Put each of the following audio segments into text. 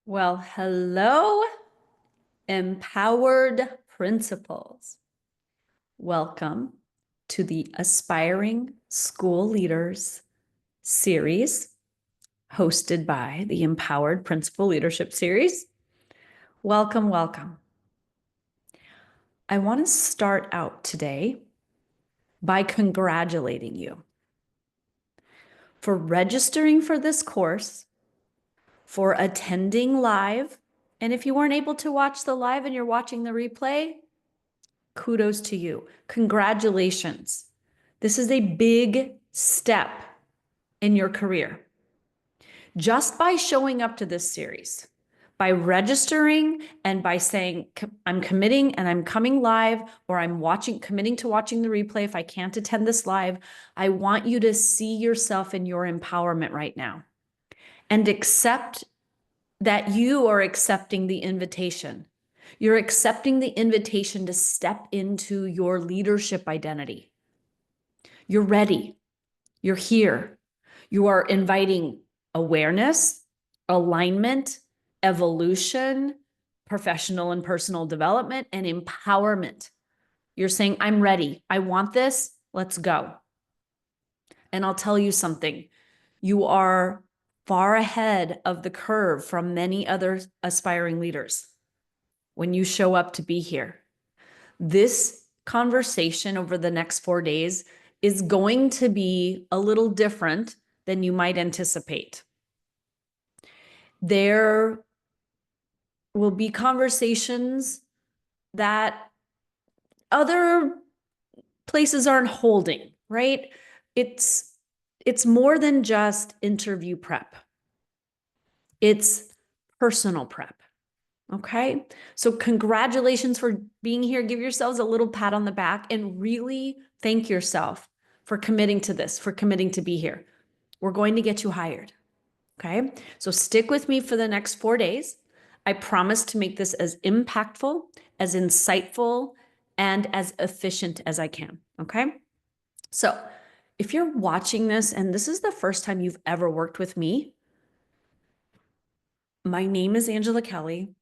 Well, hello, empowered principals. Welcome to the Aspiring School Leaders series hosted by the Empowered Principal Leadership Series. Welcome, welcome. I want to start out today by congratulating you for registering for this course, for attending live. And if you weren't able to watch the live and you're watching the replay, kudos to you. Congratulations. This is a big step in your career. Just by showing up to this series, by registering and by saying, I'm committing and I'm coming live, or I'm committing to watching the replay if I can't attend this live, I want you to see yourself in your empowerment right now and accept that you are accepting the invitation. You're accepting the invitation to step into your leadership identity. You're ready. You're here. You are inviting awareness, alignment, evolution, professional and personal development, and empowerment. You're saying, I'm ready. I want this. Let's go. And I'll tell you something. You are far ahead of the curve from many other aspiring leaders when you show up to be here. This conversation over the next 4 days is going to be a little different than you might anticipate. There will be conversations that other places aren't holding, right? It's more than just interview prep. It's personal prep. Okay. So congratulations for being here. Give yourselves a little pat on the back and really thank yourself for committing to this, for committing to be here. We're going to get you hired. Okay. So stick with me for the next 4 days. I promise to make this as impactful, as insightful, and as efficient as I can. Okay. So if you're watching this and this is the first time you've ever worked with me, my name is Angela Kelly.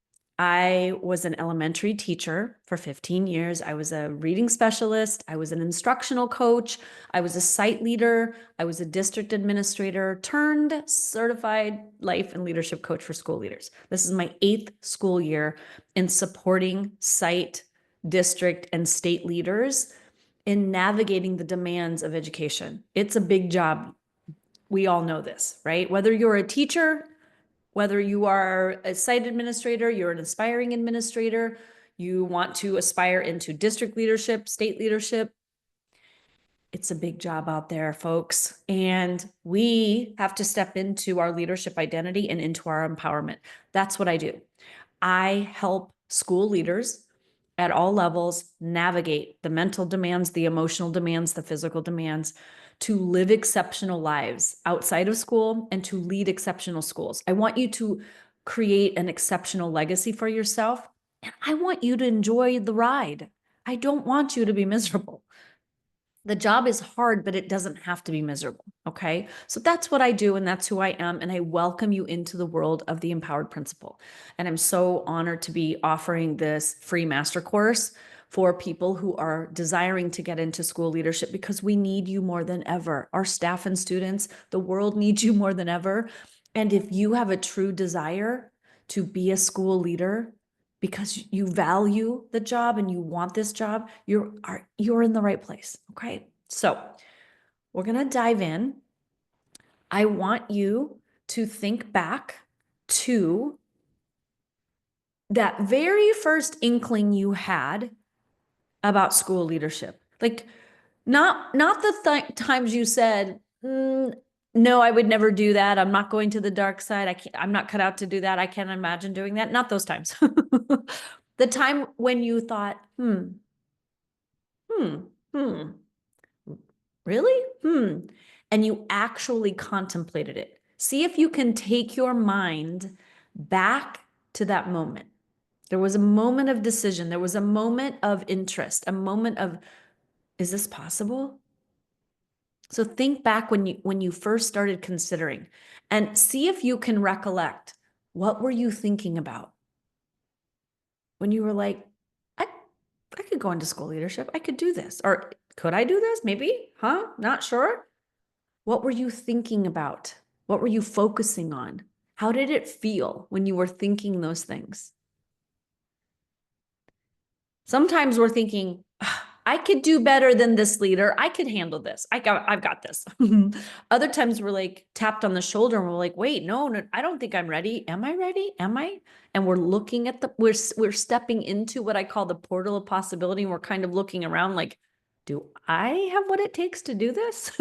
I was an elementary teacher for 15 years. I was a reading specialist. I was an instructional coach. I was a site leader. I was a district administrator turned certified life and leadership coach for school leaders. This is my 8th school year in supporting site, district, and state leaders in navigating the demands of education. It's a big job. We all know this, right? Whether you're a teacher, whether you are a site administrator, you're an aspiring administrator, you want to aspire into district leadership, state leadership, it's a big job out there, folks. And we have to step into our leadership identity and into our empowerment. That's what I do. I help school leaders at all levels navigate the mental demands, the emotional demands, the physical demands, to live exceptional lives outside of school and to lead exceptional schools. I want you to create an exceptional legacy for yourself, and I want you to enjoy the ride. I don't want you to be miserable. The job is hard, but it doesn't have to be miserable. Okay. So that's what I do, and that's who I am. And I welcome you into the world of the Empowered Principal. And I'm so honored to be offering this free master course for people who are desiring to get into school leadership, because we need you more than ever. Our staff and students, the world needs you more than ever. And if you have a true desire to be a school leader, because you value the job and you want this job, you're in the right place. Okay. So we're going to dive in. I want you to think back to that very first inkling you had about school leadership. Like not the times you said, no, I would never do that. I'm not going to the dark side. I'm not cut out to do that. I can't imagine doing that. Not those times. The time when you thought, really? And you actually contemplated it. See if you can take your mind back to that moment. There was a moment of decision. There was a moment of interest, a moment of, is this possible? So think back when you first started considering, and see if you can recollect What were you thinking about when you were like, I could go into school leadership. I could do this. Or could I do this? Maybe, huh? Not sure. What were you thinking about? What were you focusing on? How did it feel when you were thinking those things? Sometimes we're thinking, I could do better than this leader. I could handle this. I've got this. Other times we're like tapped on the shoulder and we're like, wait, no, I don't think I'm ready. Am I ready? Am I? And we're looking at we're stepping into what I call the portal of possibility. And we're kind of looking around like, do I have what it takes to do this?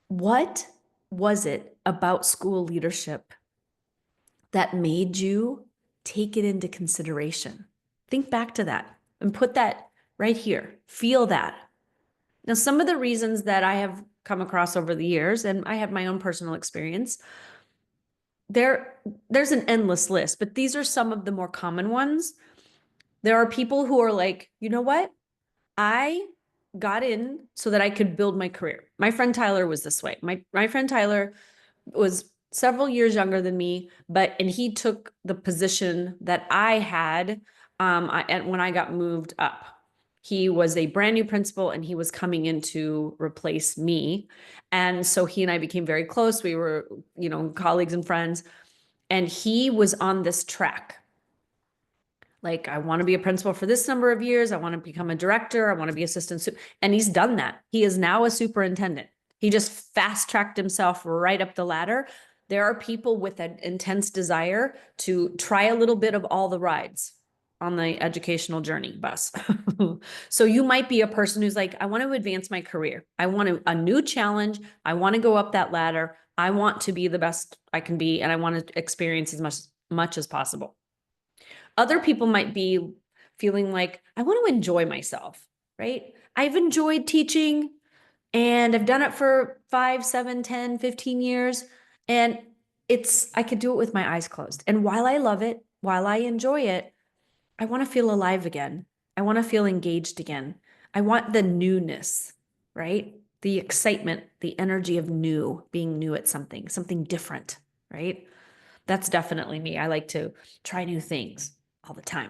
What was it about school leadership that made you take it into consideration? Think back to that and put that right here. Feel that. Now, some of the reasons that I have come across over the years, and I have my own personal experience, there's an endless list, but these are some of the more common ones. There are people who are like, you know what? I got in so that I could build my career. My friend Tyler was this way. My friend Tyler was several years younger than me, and he took the position that I had when I got moved up. He was a brand new principal and he was coming in to replace me. And so he and I became very close. We were, colleagues and friends. And he was on this track. Like, I want to be a principal for this number of years. I want to become a director. I want to be assistant. And he's done that. He is now a superintendent. He just fast tracked himself right up the ladder. There are people with an intense desire to try a little bit of all the rides on the educational journey bus. So you might be a person who's like, I want to advance my career. I want a new challenge. I want to go up that ladder. I want to be the best I can be, and I want to experience as much as possible. Other people might be feeling like, I want to enjoy myself, right? I've enjoyed teaching and I've done it for 5, 7, 10, 15 years. And I could do it with my eyes closed. And while I love it, while I enjoy it, I want to feel alive again. I want to feel engaged again. I want the newness, right? The excitement, the energy of being new at something different, right? That's definitely me. I like to try new things all the time.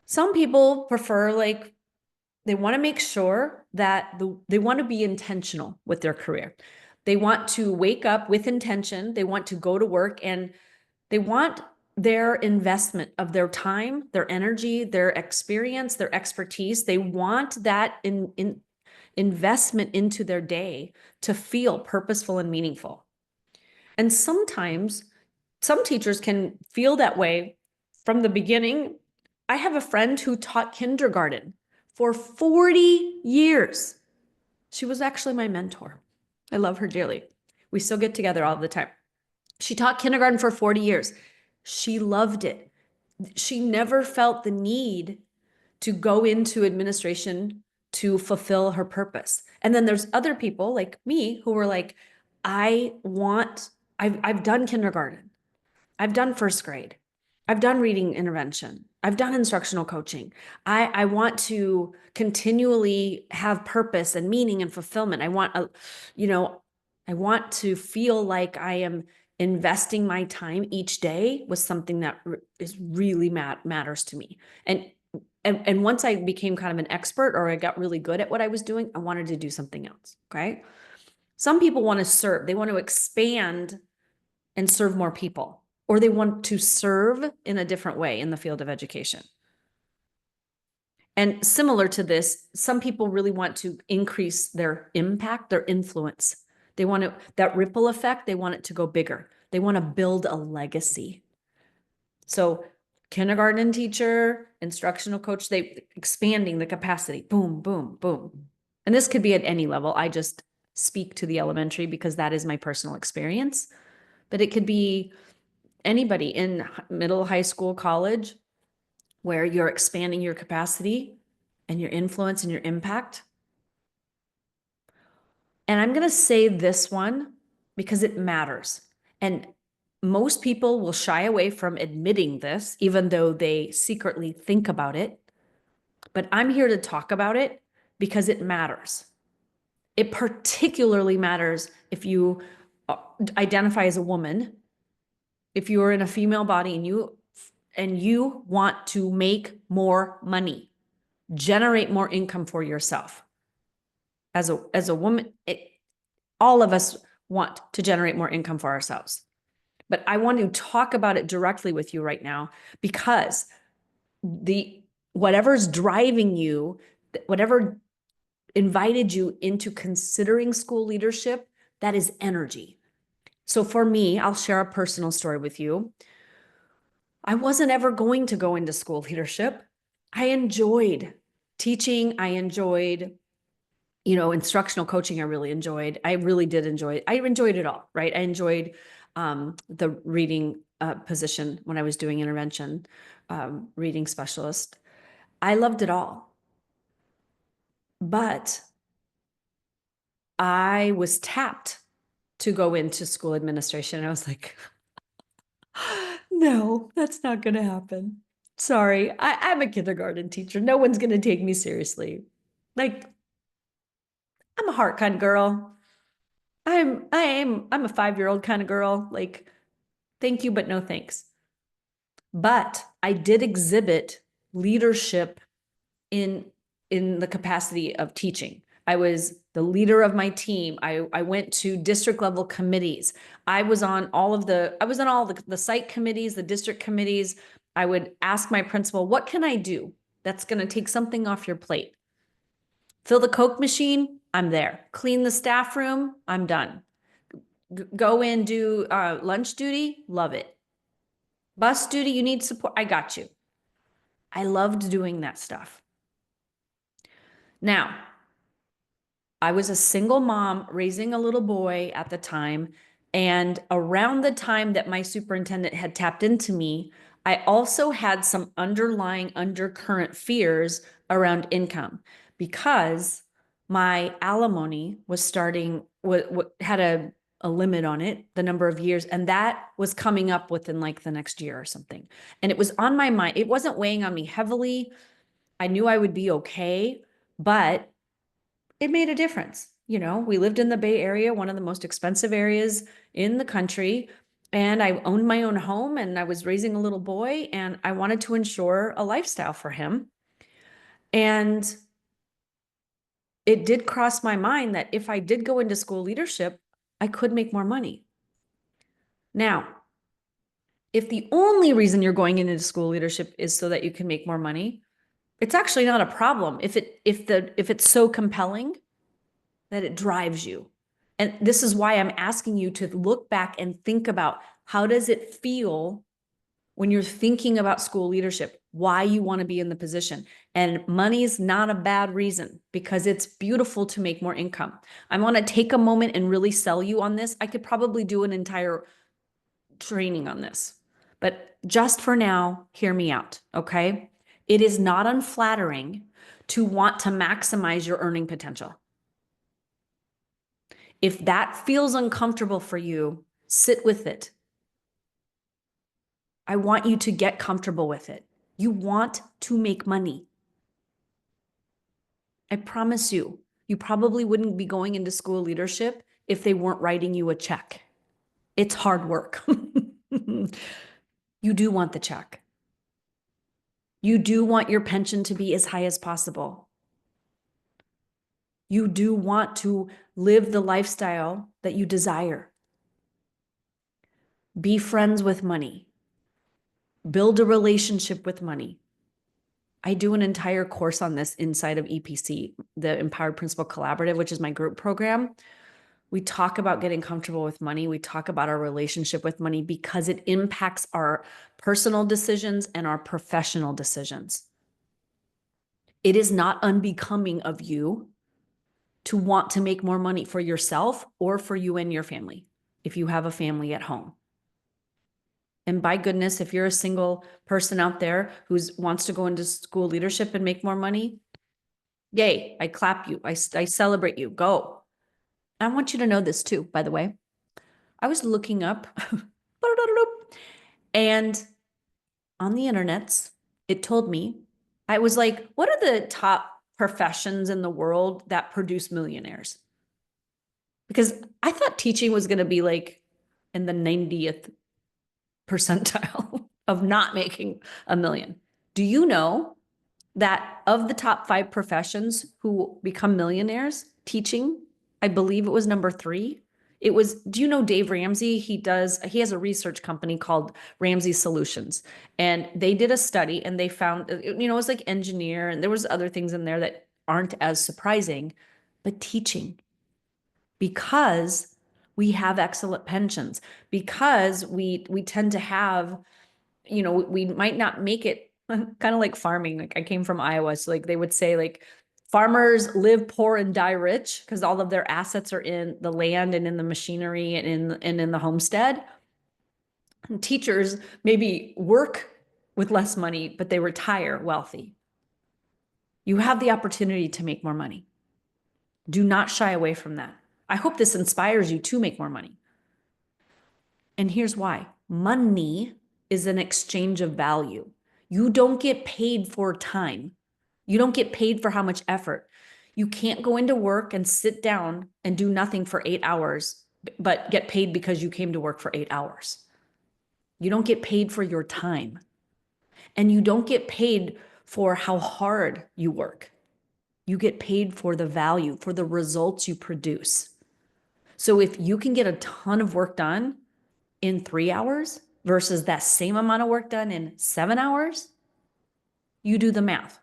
Some people prefer, like, they want to make sure that they want to be intentional with their career. They want to wake up with intention. They want to go to work, and they want their investment of their time, their energy, their experience, their expertise. They want that investment into their day to feel purposeful and meaningful. And sometimes some teachers can feel that way from the beginning. I have a friend who taught kindergarten for 40 years. She was actually my mentor. I love her dearly. We still get together all the time. She taught kindergarten for 40 years. She loved it. She never felt the need to go into administration to fulfill her purpose. And then there's other people like me who were like, I've done kindergarten. I've done first grade. I've done reading intervention. I've done instructional coaching. I want to continually have purpose and meaning and fulfillment. I want to feel like I am investing my time each day with something that is really matters to me. And once I became kind of an expert, or I got really good at what I was doing, I wanted to do something else. Okay. Some people want to serve. They want to expand and serve more people, or they want to serve in a different way in the field of education. And similar to this, some people really want to increase their impact, their influence. They want that ripple effect. They want it to go bigger. They want to build a legacy. So kindergarten teacher, instructional coach, they expanding the capacity, boom, boom, boom. And this could be at any level. I just speak to the elementary because that is my personal experience, but it could be anybody in middle, high school, college, where you're expanding your capacity and your influence and your impact. And I'm going to say this one because it matters. And most people will shy away from admitting this, even though they secretly think about it. But I'm here to talk about it because it matters. It particularly matters if you identify as a woman, if you are in a female body and you want to make more money, generate more income for yourself. As a woman, all of us want to generate more income for ourselves. But I want to talk about it directly with you right now, because whatever's driving you, whatever invited you into considering school leadership, that is energy. So for me, I'll share a personal story with you. I wasn't ever going to go into school leadership. I enjoyed teaching. I enjoyed, instructional coaching. I really enjoyed. I really did enjoy it. I enjoyed it all, right? I enjoyed the reading position when I was doing intervention, reading specialist. I loved it all. But I was tapped to go into school administration. And I was like, no, that's not going to happen. Sorry, I'm a kindergarten teacher. No one's going to take me seriously. Like, I'm a heart kind of girl. I'm a 5-year-old kind of girl. Like, thank you, but no thanks. But I did exhibit leadership in the capacity of teaching. I was the leader of my team. I went to district level committees. I was on all the site committees, the district committees. I would ask my principal, what can I do that's going to take something off your plate? Fill the Coke machine, I'm there. Clean the staff room, I'm done. Go in, do lunch duty, love it. Bus duty, you need support, I got you. I loved doing that stuff. Now, I was a single mom raising a little boy at the time. And around the time that my superintendent had tapped into me, I also had some underlying undercurrent fears around income, because my alimony was had a limit on it, the number of years, and that was coming up within like the next year or something. And it was on my mind. It wasn't weighing on me heavily. I knew I would be okay, but it made a difference. We lived in the Bay Area, one of the most expensive areas in the country. And I owned my own home and I was raising a little boy and I wanted to ensure a lifestyle for him. And it did cross my mind that if I did go into school leadership, I could make more money. Now, if the only reason you're going into school leadership is so that you can make more money, it's actually not a problem. If it's so compelling that it drives you. And this is why I'm asking you to look back and think about, how does it feel when you're thinking about school leadership, why you want to be in the position? And money is not a bad reason, because it's beautiful to make more income. I want to take a moment and really sell you on this. I could probably do an entire training on this, but just for now, hear me out, okay? It is not unflattering to want to maximize your earning potential. If that feels uncomfortable for you, sit with it. I want you to get comfortable with it. You want to make money. I promise you, you probably wouldn't be going into school leadership if they weren't writing you a check. It's hard work. You do want the check. You do want your pension to be as high as possible. You do want to live the lifestyle that you desire. Be friends with money. Build a relationship with money. I do an entire course on this inside of EPC, the Empowered Principal Collaborative, which is my group program. We talk about getting comfortable with money. We talk about our relationship with money because it impacts our personal decisions and our professional decisions. It is not unbecoming of you to want to make more money for yourself or for you and your family, if you have a family at home. And by goodness, if you're a single person out there who wants to go into school leadership and make more money, yay, I clap you. I celebrate you. Go. I want you to know this too, by the way. I was looking up and on the internets, it told me, I was like, what are the top professions in the world that produce millionaires? because I thought teaching was going to be like in the 90th percentile of not making a million. Do you know that of the top 5 professions who become millionaires, teaching, I believe it was number 3. It was, do you know Dave Ramsey? He has a research company called Ramsey Solutions. And they did a study and they found, it was like engineer, and there was other things in there that aren't as surprising, but teaching, because we have excellent pensions, because we tend to have, we might not make it, kind of like farming. Like, I came from Iowa, so like they would say like farmers live poor and die rich because all of their assets are in the land and in the machinery and in the homestead. And teachers maybe work with less money, but they retire wealthy. You have the opportunity to make more money. Do not shy away from that. I hope this inspires you to make more money. And here's why. Money is an exchange of value. You don't get paid for time. You don't get paid for how much effort. You can't go into work and sit down and do nothing for 8 hours, but get paid because you came to work for 8 hours. You don't get paid for your time. And you don't get paid for how hard you work. You get paid for the value, for the results you produce. So if you can get a ton of work done in 3 hours versus that same amount of work done in 7 hours, you do the math.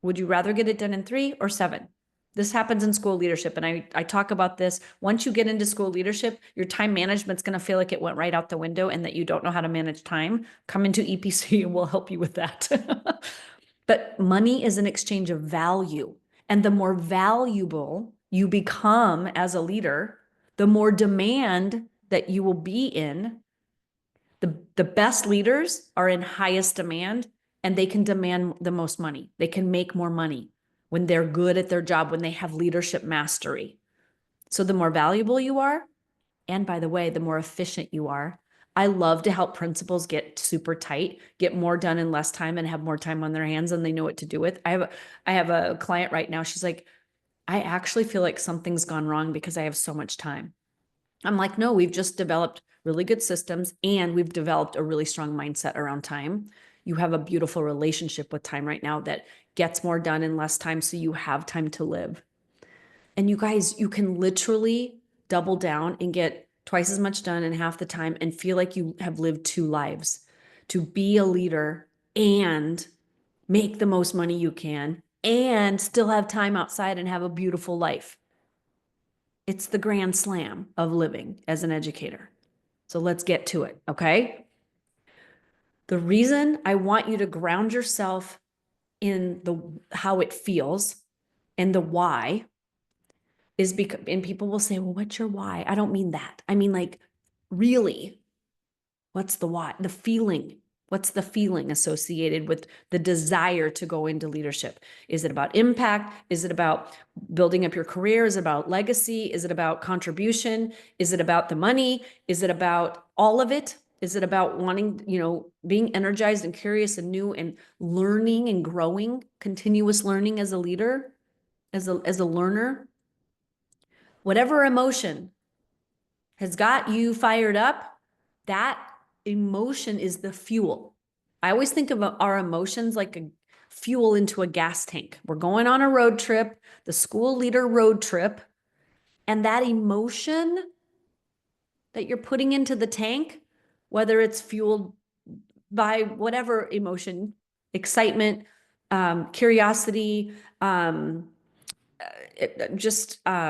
Would you rather get it done in 3 or 7? This happens in school leadership. And I talk about this. Once you get into school leadership, your time management's going to feel like it went right out the window and that you don't know how to manage time. Come into EPC and we'll help you with that. But money is an exchange of value. And the more valuable you become as a leader, the more demand that you will be in. The best leaders are in highest demand, and they can demand the most money. They can make more money when they're good at their job, when they have leadership mastery. So the more valuable you are, and by the way, the more efficient you are. I love to help principals get super tight, get more done in less time, and have more time on their hands and they know what to do with. I have a client right now. She's like, I actually feel like something's gone wrong because I have so much time. I'm like, no, we've just developed really good systems and we've developed a really strong mindset around time. You have a beautiful relationship with time right now that gets more done in less time, so you have time to live. And you guys, you can literally double down and get twice as much done in half the time and feel like you have lived 2 lives. To be a leader and make the most money you can and still have time outside and have a beautiful life. It's the grand slam of living as an educator. So let's get to it, okay? The reason I want you to ground yourself in the how it feels and the why is because, and people will say, well, what's your why? I don't mean that. I mean, like, really, what's the why? The feeling. What's the feeling associated with the desire to go into leadership? Is it about impact? Is it about building up your career? Is it about legacy? Is it about contribution? Is it about the money? Is it about all of it? Is it about wanting, being energized and curious and new and learning and growing, continuous learning as a leader, as a learner? Whatever emotion has got you fired up, that emotion is the fuel. I always think of our emotions like a fuel into a gas tank. We're going on a road trip, the school leader road trip, and that emotion that you're putting into the tank, whether it's fueled by whatever emotion, excitement, curiosity,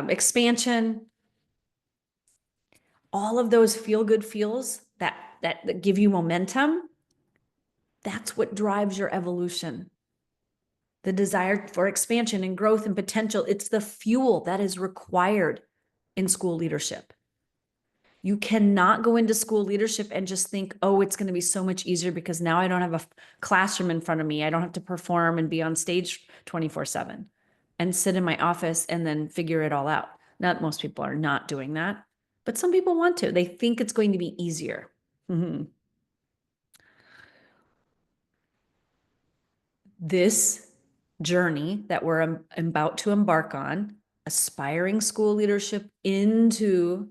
expansion, all of those feel-good feels that give you momentum, that's what drives your evolution. The desire for expansion and growth and potential, it's the fuel that is required in school leadership. You cannot go into school leadership and just think, oh, it's going to be so much easier because now I don't have a classroom in front of me. I don't have to perform and be on stage 24/7 and sit in my office and then figure it all out. Not most people are not doing that, but some people want to. They think it's going to be easier. This journey that we're about to embark on, aspiring school leadership into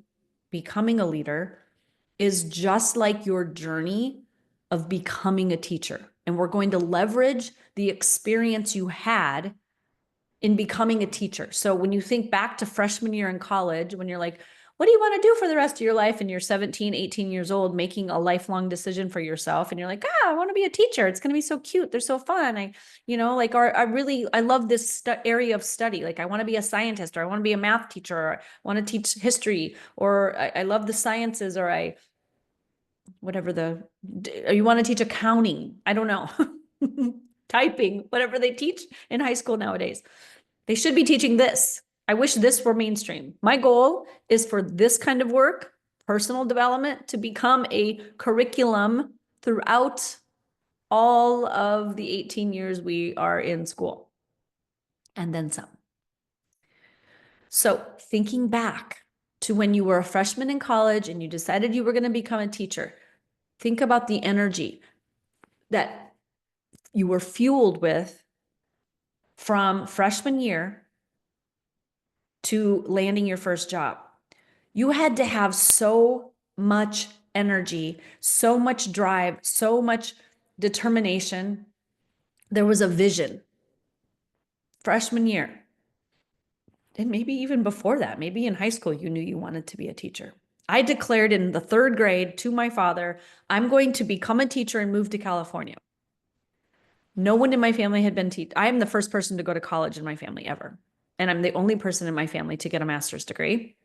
becoming a leader is just like your journey of becoming a teacher. And we're going to leverage the experience you had in becoming a teacher. So when you think back to freshman year in college, when you're like, what do you want to do for the rest of your life? And you're 17, 18 years old, making a lifelong decision for yourself. And you're like, I want to be a teacher. It's going to be so cute. They're so fun. I love this area of study. Like I want to be a scientist, or I want to be a math teacher, or I want to teach history, or I love the sciences, or you want to teach accounting. I don't know. Typing, whatever they teach in high school nowadays. They should be teaching this. I wish this were mainstream. My goal is for this kind of work, personal development, to become a curriculum throughout all of the 18 years we are in school, and then some. So thinking back to when you were a freshman in college and you decided you were going to become a teacher, think about the energy that you were fueled with from freshman year to landing your first job. You had to have so much energy, so much drive, so much determination. There was a vision. Freshman year, and maybe even before that, maybe in high school, you knew you wanted to be a teacher. I declared in the 3rd grade to my father, I'm going to become a teacher and move to California. No one in my family had been I am the first person to go to college in my family ever. And I'm the only person in my family to get a master's degree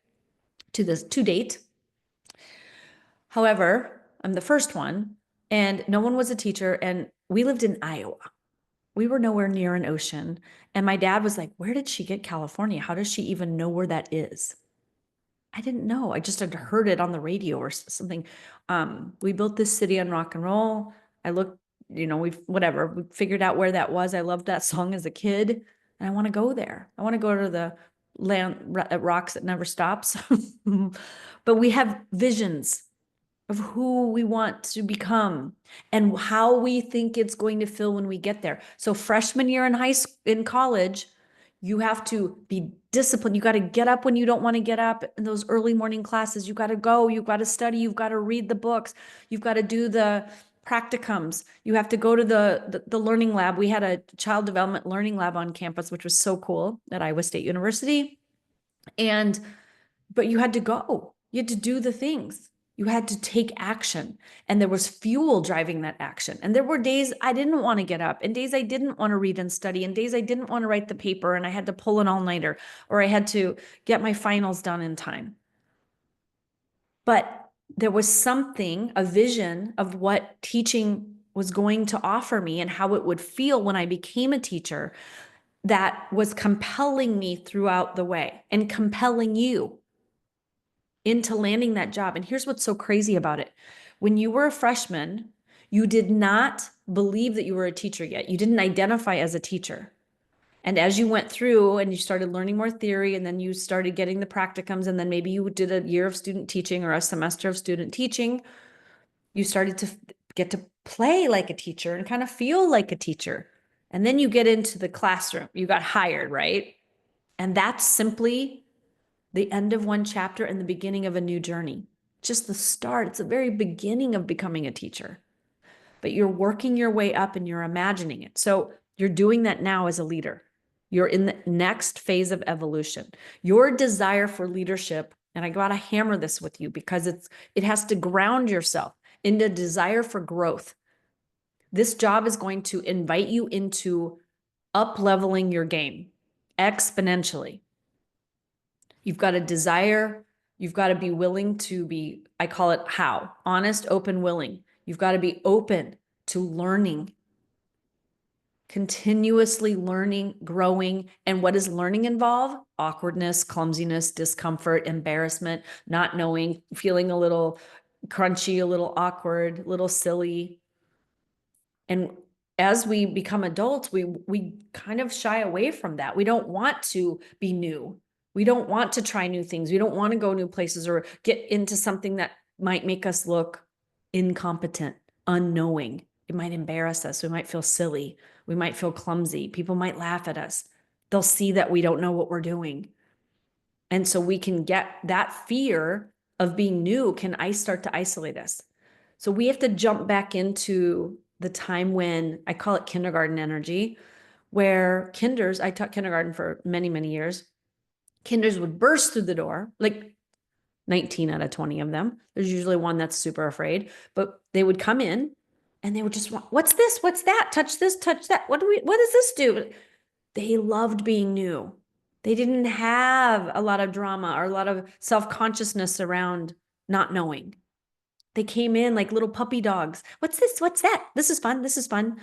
to date. However, I'm the first one, and no one was a teacher, and we lived in Iowa. We were nowhere near an ocean. And my dad was like, where did she get California? How does she even know where that is? I didn't know. I just had heard it on the radio or something. We built this city on rock and roll. I looked, we figured out where that was. I loved that song as a kid, and I want to go there. I want to go to the land rocks that never stops. But we have visions of who we want to become and how we think it's going to feel when we get there. So freshman year in college, you have to be disciplined. You got to get up when you don't want to get up in those early morning classes. You got to go, you've got to study, you've got to read the books, you've got to do the practicums. You have to go to the learning lab. We had a child development learning lab on campus, which was so cool at Iowa State University. But you had to go, you had to do the things. You had to take action, and there was fuel driving that action. And there were days I didn't want to get up, and days I didn't want to read and study, and days I didn't want to write the paper, and I had to pull an all-nighter, or I had to get my finals done in time. But there was something, a vision of what teaching was going to offer me and how it would feel when I became a teacher, that was compelling me throughout the way and compelling you into landing that job. And here's what's so crazy about it. When you were a freshman, you did not believe that you were a teacher yet. You didn't identify as a teacher. And as you went through and you started learning more theory, and then you started getting the practicums, and then maybe you did a year of student teaching or a semester of student teaching, you started to get to play like a teacher and kind of feel like a teacher. And then you get into the classroom, you got hired, right? And that's simply the end of one chapter and the beginning of a new journey. Just the start. It's the very beginning of becoming a teacher. But you're working your way up and you're imagining it. So you're doing that now as a leader. You're in the next phase of evolution. Your desire for leadership, and I gotta hammer this with you because it has to ground yourself in the desire for growth. This job is going to invite you into up-leveling your game exponentially. You've got a desire. You've got to be willing to be, I call it honest, open, willing. You've got to be open to learning, continuously learning, growing. And what does learning involve? Awkwardness, clumsiness, discomfort, embarrassment, not knowing, feeling a little crunchy, a little awkward, a little silly. And as we become adults, we kind of shy away from that. We don't want to be new. We don't want to try new things. We don't want to go new places or get into something that might make us look incompetent, unknowing. It might embarrass us. We might feel silly. We might feel clumsy. People might laugh at us. They'll see that we don't know what we're doing. And so we can get that fear of being new can I start to isolate us. So we have to jump back into the time when I call it kindergarten energy, where I taught kindergarten for many, many years. Kinders would burst through the door, like 19 out of 20 of them. There's usually one that's super afraid, but they would come in and they would just want, what's this? What's that? Touch this, touch that. What does this do? They loved being new. They didn't have a lot of drama or a lot of self-consciousness around not knowing. They came in like little puppy dogs. What's this? What's that? This is fun. This is fun.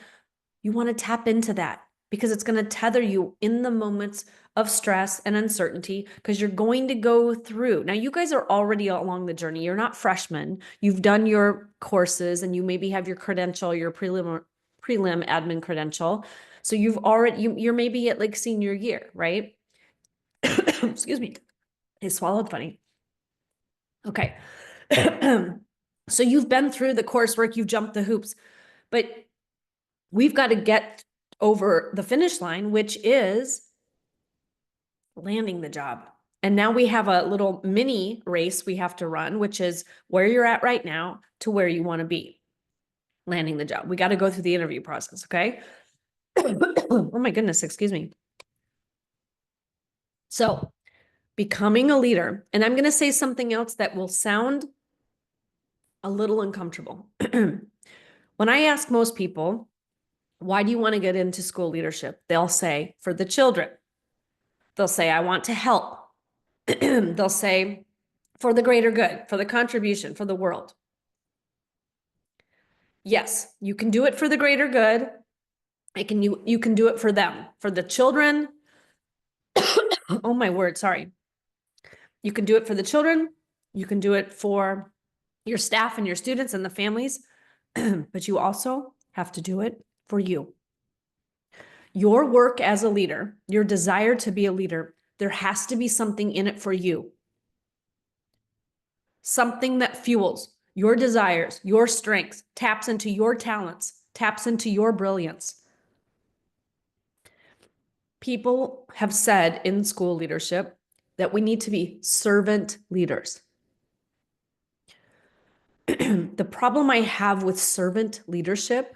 You want to tap into that because it's going to tether you in the moments of stress and uncertainty because you're going to go through. Now, you guys are already along the journey. You're not freshmen. You've done your courses and you maybe have your credential, your prelim admin credential. So you're maybe at like senior year, right? Excuse me. I swallowed funny. Okay. So you've been through the coursework, you've jumped the hoops, but we've got to get over the finish line, which is landing the job. And now we have a little mini race we have to run, which is where you're at right now to where you want to be landing the job. We got to go through the interview process. Okay. Oh my goodness. Excuse me. So becoming a leader, and I'm going to say something else that will sound a little uncomfortable. When I ask most people, why do you want to get into school leadership? They'll say, for the children. They'll say, I want to help. They'll say, for the greater good, for the contribution, for the world. Yes, you can do it for the greater good. You can do it for them, for the children. Oh my word, sorry. You can do it for the children. You can do it for your staff and your students and the families, but you also have to do it for you. Your work as a leader, your desire to be a leader, there has to be something in it for you. Something that fuels your desires, your strengths, taps into your talents, taps into your brilliance. People have said in school leadership that we need to be servant leaders. The problem I have with servant leadership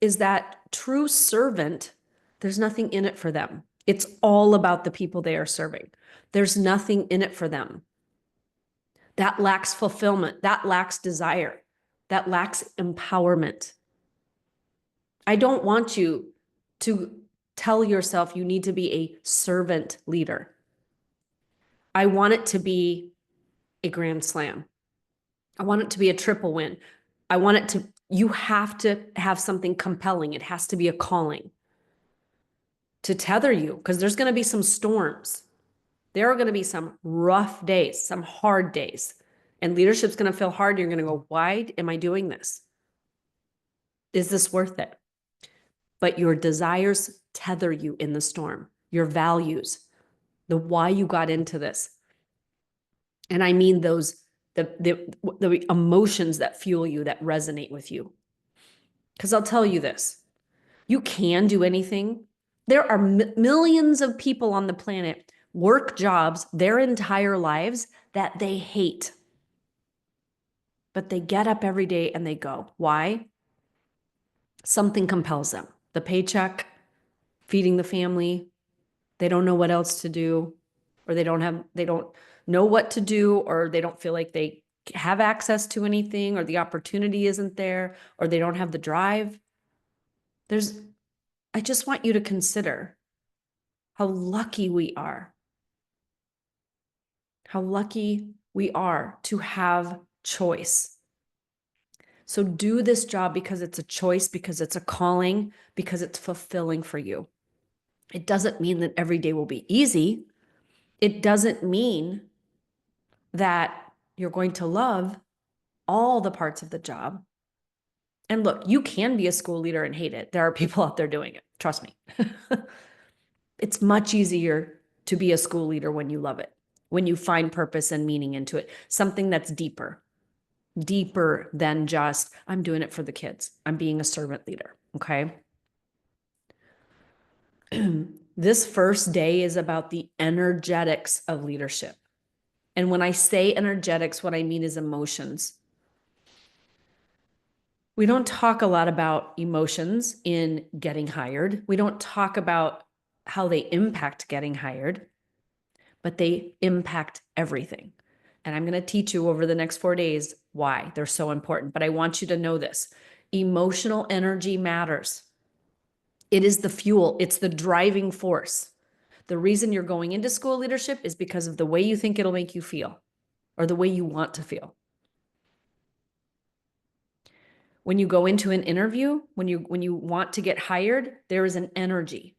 is that true servant, there's nothing in it for them. It's all about the people they are serving. There's nothing in it for them. That lacks fulfillment. That lacks desire. That lacks empowerment. I don't want you to tell yourself you need to be a servant leader. I want it to be a grand slam. I want it to be a triple win. You have to have something compelling. It has to be a calling to tether you because there's going to be some storms. There are going to be some rough days, some hard days, and leadership's going to feel hard. You're going to go, why am I doing this? Is this worth it? But your desires tether you in the storm, your values, the why you got into this. And I mean the emotions that fuel you, that resonate with you. Because I'll tell you this, you can do anything. There are millions of people on the planet work jobs their entire lives that they hate. But they get up every day and they go. Why? Something compels them. The paycheck, feeding the family, they don't know what else to do, or they don't know what to do, or they don't feel like they have access to anything, or the opportunity isn't there, or they don't have the drive. I just want you to consider how lucky we are. How lucky we are to have choice. So do this job because it's a choice, because it's a calling, because it's fulfilling for you. It doesn't mean that every day will be easy. It doesn't mean that you're going to love all the parts of the job. And look, you can be a school leader and hate it. There are people out there doing it. Trust me. It's much easier to be a school leader when you love it, when you find purpose and meaning into it, something that's deeper than just, I'm doing it for the kids. I'm being a servant leader. Okay. This first day is about the energetics of leadership. And when I say energetics, what I mean is emotions. We don't talk a lot about emotions in getting hired. We don't talk about how they impact getting hired, but they impact everything. And I'm going to teach you over the next 4 days why they're so important. But I want you to know this: emotional energy matters. It is the fuel, it's the driving force. The reason you're going into school leadership is because of the way you think it'll make you feel, or the way you want to feel. When you go into an interview, when you want to get hired, there is an energy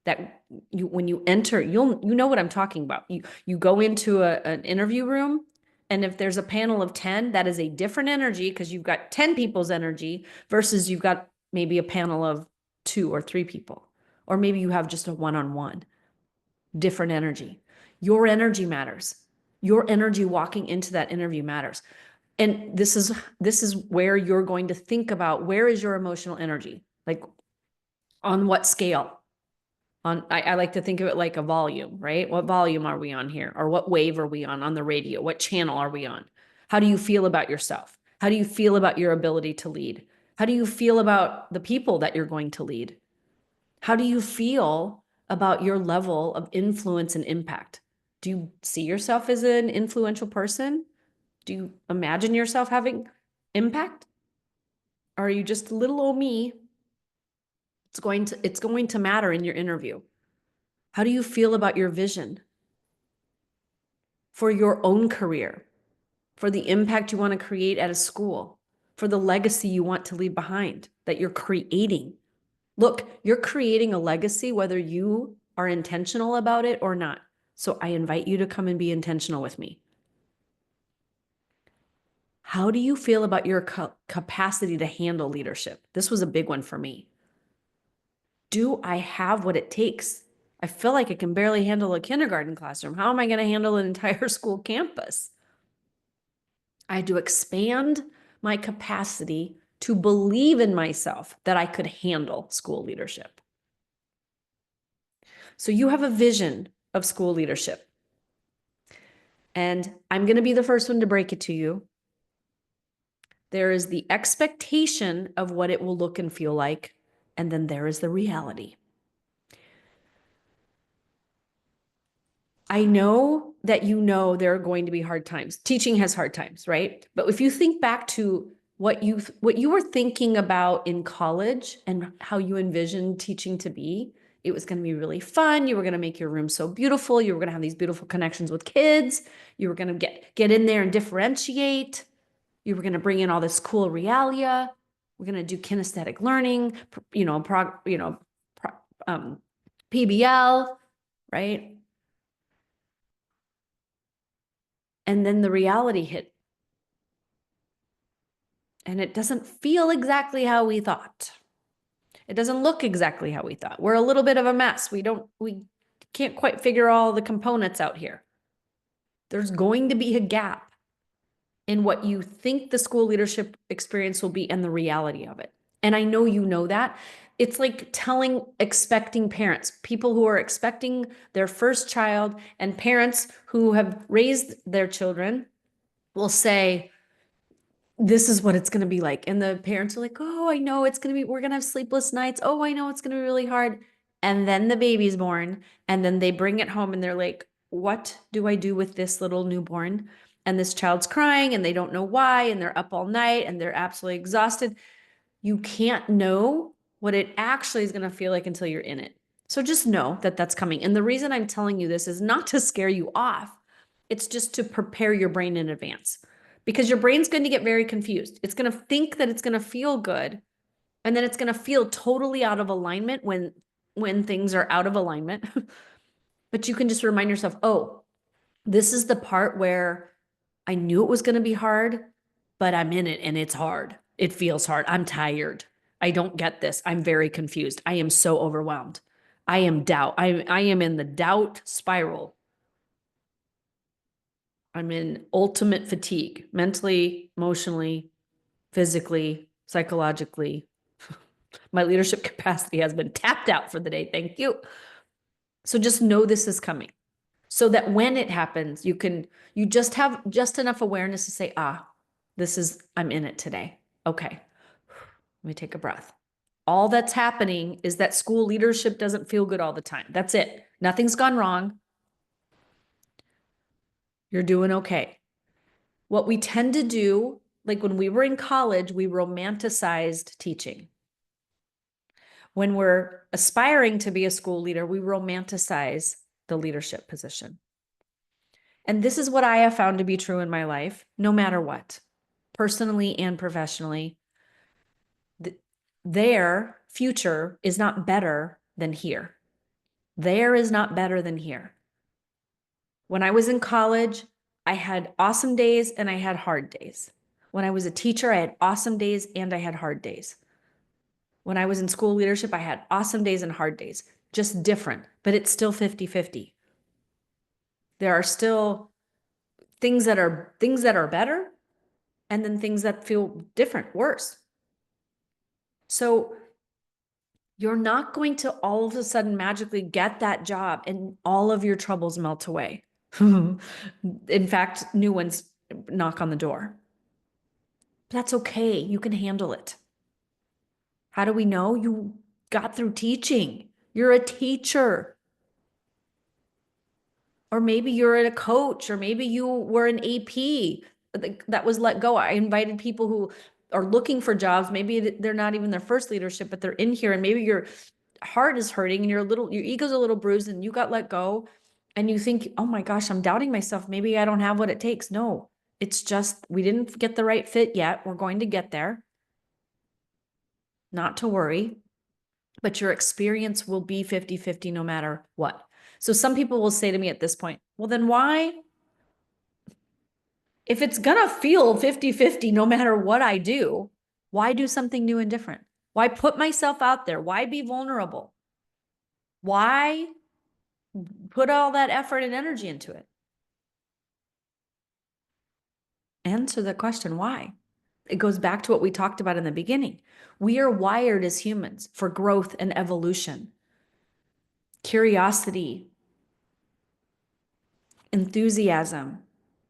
that when you enter, you know what I'm talking about. You go into an interview room, and if there's a panel of 10, that is a different energy because you've got 10 people's energy versus you've got maybe a panel of 2 or 3 people, or maybe you have just a one-on-one. Different energy. Your energy matters. Your energy walking into that interview matters. And this is where you're going to think about, where is your emotional energy? Like, on what scale? I like to think of it like a volume, right? What volume are we on here? Or what wave are we on the radio? What channel are we on? How do you feel about yourself? How do you feel about your ability to lead? How do you feel about the people that you're going to lead? How do you feel about your level of influence and impact? Do you see yourself as an influential person? Do you imagine yourself having impact? Or are you just little old me? It's going to matter in your interview. How do you feel about your vision for your own career, for the impact you want to create at a school, for the legacy you want to leave behind that you're creating? Look, you're creating a legacy whether you are intentional about it or not. So I invite you to come and be intentional with me. How do you feel about your capacity to handle leadership? This was a big one for me. Do I have what it takes? I feel like I can barely handle a kindergarten classroom. How am I going to handle an entire school campus? I had to expand my capacity to believe in myself that I could handle school leadership. So you have a vision of school leadership. And I'm going to be the first one to break it to you. There is the expectation of what it will look and feel like, and then there is the reality. I know that you know there are going to be hard times. Teaching has hard times, right? But if you think back to what you were thinking about in college and how you envisioned teaching to be, it was going to be really fun. You were going to make your room so beautiful. You were going to have these beautiful connections with kids. You were going to get in there and differentiate. You were going to bring in all this cool realia. We're going to do kinesthetic learning, PBL, right? And then the reality hit. And it doesn't feel exactly how we thought. It doesn't look exactly how we thought. We're a little bit of a mess. We can't quite figure all the components out here. There's going to be a gap in what you think the school leadership experience will be and the reality of it. And I know you know that. It's like expecting parents, people who are expecting their first child, and parents who have raised their children will say, this is what it's going to be like. And the parents are like, oh, I know we're going to have sleepless nights. Oh, I know it's going to be really hard. And then the baby's born, and then they bring it home and they're like, what do I do with this little newborn? And this child's crying and they don't know why. And they're up all night and they're absolutely exhausted. You can't know what it actually is going to feel like until you're in it. So just know that that's coming. And the reason I'm telling you this is not to scare you off. It's just to prepare your brain in advance, because your brain's going to get very confused. It's going to think that it's going to feel good, and then it's going to feel totally out of alignment when things are out of alignment. But you can just remind yourself, oh, this is the part where I knew it was going to be hard, but I'm in it and it's hard. It feels hard. I'm tired. I don't get this. I'm very confused. I am so overwhelmed. I am in the doubt spiral. I'm in ultimate fatigue, mentally, emotionally, physically, psychologically. My leadership capacity has been tapped out for the day. Thank you. So just know this is coming so that when it happens, you just have just enough awareness to say, I'm in it today. Okay. Let me take a breath. All that's happening is that school leadership doesn't feel good all the time. That's it. Nothing's gone wrong. You're doing okay. What we tend to do, like when we were in college, we romanticized teaching. When we're aspiring to be a school leader, we romanticize the leadership position. And this is what I have found to be true in my life, no matter what, personally and professionally. Their future is not better than here. There is not better than here. When I was in college, I had awesome days and I had hard days. When I was a teacher, I had awesome days and I had hard days. When I was in school leadership, I had awesome days and hard days, just different, but it's still 50-50. There are still things that are better and then things that feel different, worse. So you're not going to all of a sudden magically get that job and all of your troubles melt away. In fact, new ones knock on the door. That's okay. You can handle it. How do we know? You got through teaching. You're a teacher. Or maybe you're a coach, or maybe you were an AP that was let go. I invited people who are looking for jobs. Maybe they're not even their first leadership, but they're in here, and maybe your heart is hurting and your ego's a little bruised and you got let go and you think, oh my gosh, I'm doubting myself. Maybe I don't have what it takes. No, it's just, we didn't get the right fit yet. We're going to get there. Not to worry, but your experience will be 50-50 no matter what. So some people will say to me at this point, well, then why, if it's gonna feel 50-50 no matter what I do, why do something new and different? Why put myself out there? Why be vulnerable? Why put all that effort and energy into it? Answer the question, why? It goes back to what we talked about in the beginning. We are wired as humans for growth and evolution, curiosity, enthusiasm,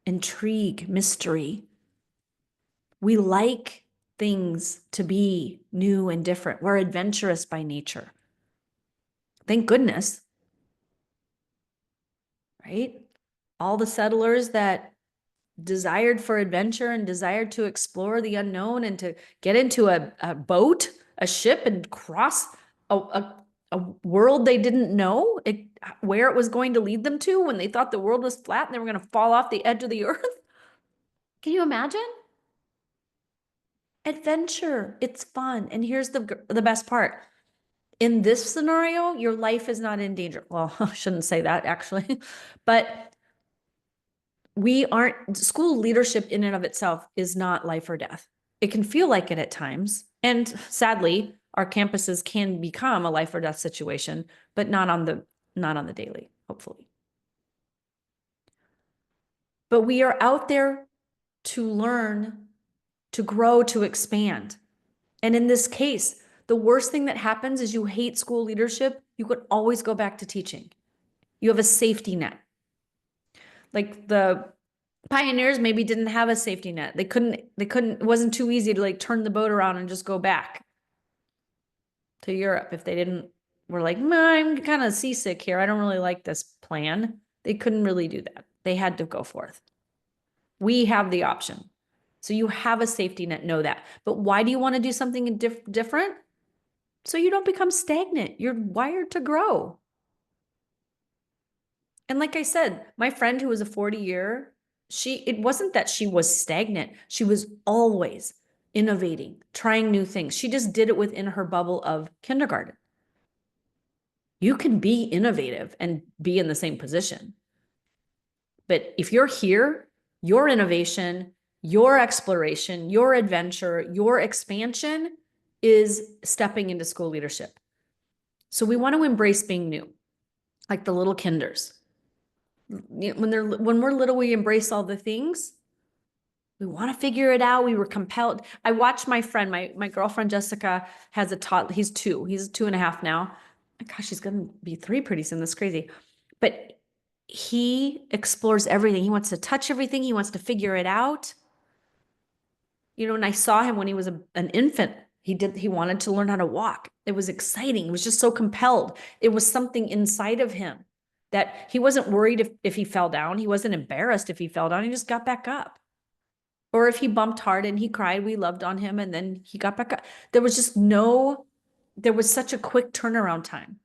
intrigue, mystery. We like things to be new and different. We're adventurous by nature. Thank goodness, right? All the settlers that desired for adventure and desired to explore the unknown and to get into a boat, a ship, and cross a world they didn't know where it was going to lead them to when they thought the world was flat and they were going to fall off the edge of the earth. Can you imagine? Adventure. It's fun. And here's the best part. In this scenario, your life is not in danger. Well, I shouldn't say that actually, but school leadership in and of itself is not life or death. It can feel like it at times. And sadly, our campuses can become a life or death situation, but not on the daily, hopefully. But we are out there to learn, to grow, to expand. And in this case, the worst thing that happens is you hate school leadership. You could always go back to teaching. You have a safety net. Like the pioneers maybe didn't have a safety net. They couldn't, it wasn't too easy to like turn the boat around and just go back to Europe if they were like, I'm kind of seasick here. I don't really like this plan. They couldn't really do that. They had to go forth. We have the option. So you have a safety net, know that. But why do you want to do something different? So you don't become stagnant. You're wired to grow. And like I said, my friend who was a 40-year, it wasn't that she was stagnant. She was always innovating, trying new things. She just did it within her bubble of kindergarten. You can be innovative and be in the same position. But if you're here, your innovation, your exploration, your adventure, your expansion is stepping into school leadership. So we want to embrace being new, like the little kinders. When we're little, we embrace all the things. We want to figure it out. We were compelled. I watched my friend, my girlfriend Jessica has a toddler. He's 2.5 now. gosh, he's going to be 3 pretty soon. That's crazy. But he explores everything. He wants to touch everything. He wants to figure it out. You know, and I saw him when he was an infant. He wanted to learn how to walk. It was exciting. He was just so compelled. It was something inside of him that he wasn't worried if he fell down. He wasn't embarrassed if he fell down. He just got back up. Or if he bumped hard and he cried, we loved on him and then he got back up. There was such a quick turnaround time.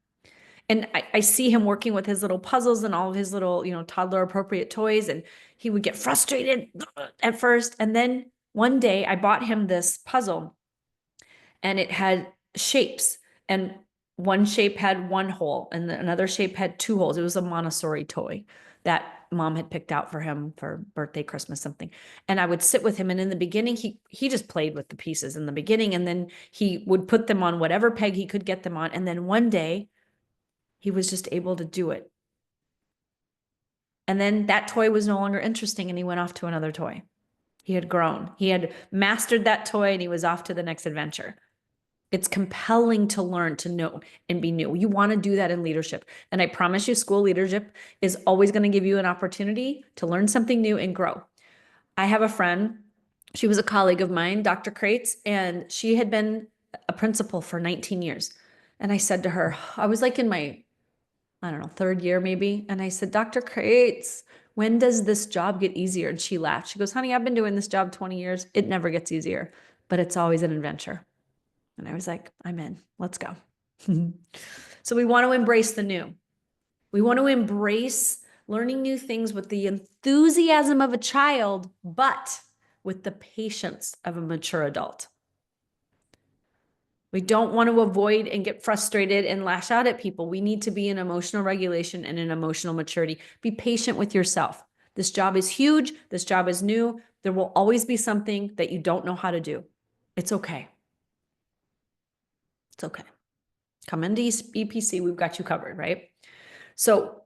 And I see him working with his little puzzles and all of his little, toddler appropriate toys. And he would get frustrated at first. And then one day I bought him this puzzle and it had shapes. And one shape had 1 hole and another shape had 2 holes. It was a Montessori toy that mom had picked out for him for birthday, Christmas, something. And I would sit with him. And in the beginning, he just played with the pieces in the beginning. And then he would put them on whatever peg he could get them on. And then one day, he was just able to do it. And then that toy was no longer interesting and he went off to another toy. He had grown. He had mastered that toy and he was off to the next adventure. It's compelling to learn, to know, and be new. You want to do that in leadership. And I promise you, school leadership is always going to give you an opportunity to learn something new and grow. I have a friend, she was a colleague of mine, Dr. Kratz, and she had been a principal for 19 years. And I said to her, I was like in my, 3rd year maybe. And I said, Dr. Kratz, when does this job get easier? And she laughed. She goes, honey, I've been doing this job 20 years. It never gets easier, but it's always an adventure. And I was like, I'm in, let's go. So we want to embrace the new. We want to embrace learning new things with the enthusiasm of a child, but with the patience of a mature adult. We don't want to avoid and get frustrated and lash out at people. We need to be in emotional regulation and in emotional maturity. Be patient with yourself. This job is huge. This job is new. There will always be something that you don't know how to do. It's okay. It's okay. Come into EPC. We've got you covered, right? So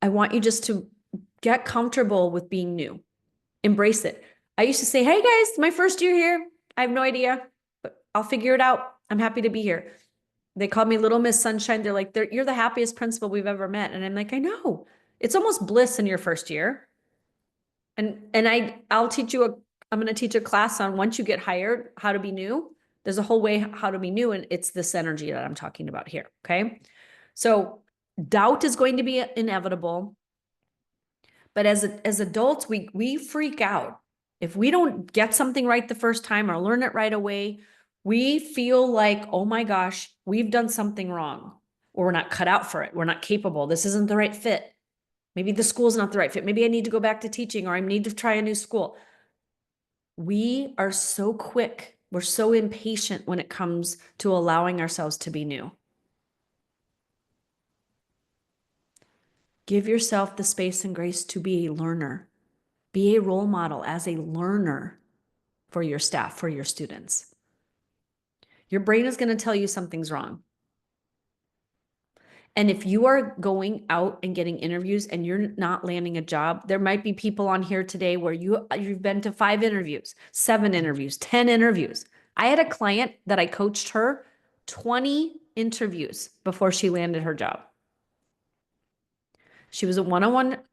I want you just to get comfortable with being new. Embrace it. I used to say, hey guys, my first year here. I have no idea, but I'll figure it out. I'm happy to be here. They called me Little Miss Sunshine. They're like, you're the happiest principal we've ever met. And I'm like, I know. It's almost bliss in your first year. And I'll teach you I'm going to teach a class on once you get hired, how to be new. There's a whole way how to be new. And it's this energy that I'm talking about here. Okay. So doubt is going to be inevitable. But as adults, we freak out. If we don't get something right the first time or learn it right away, we feel like, oh my gosh, we've done something wrong, or we're not cut out for it. We're not capable. This isn't the right fit. Maybe the school's not the right fit. Maybe I need to go back to teaching, or I need to try a new school. We are so quick. We're so impatient when it comes to allowing ourselves to be new. Give yourself the space and grace to be a learner. Be a role model as a learner for your staff, for your students. Your brain is going to tell you something's wrong. And if you are going out and getting interviews and you're not landing a job, there might be people on here today where you've been to 5 interviews, 7 interviews, 10 interviews. I had a client that I coached her 20 interviews before she landed her job. She was a one-on-one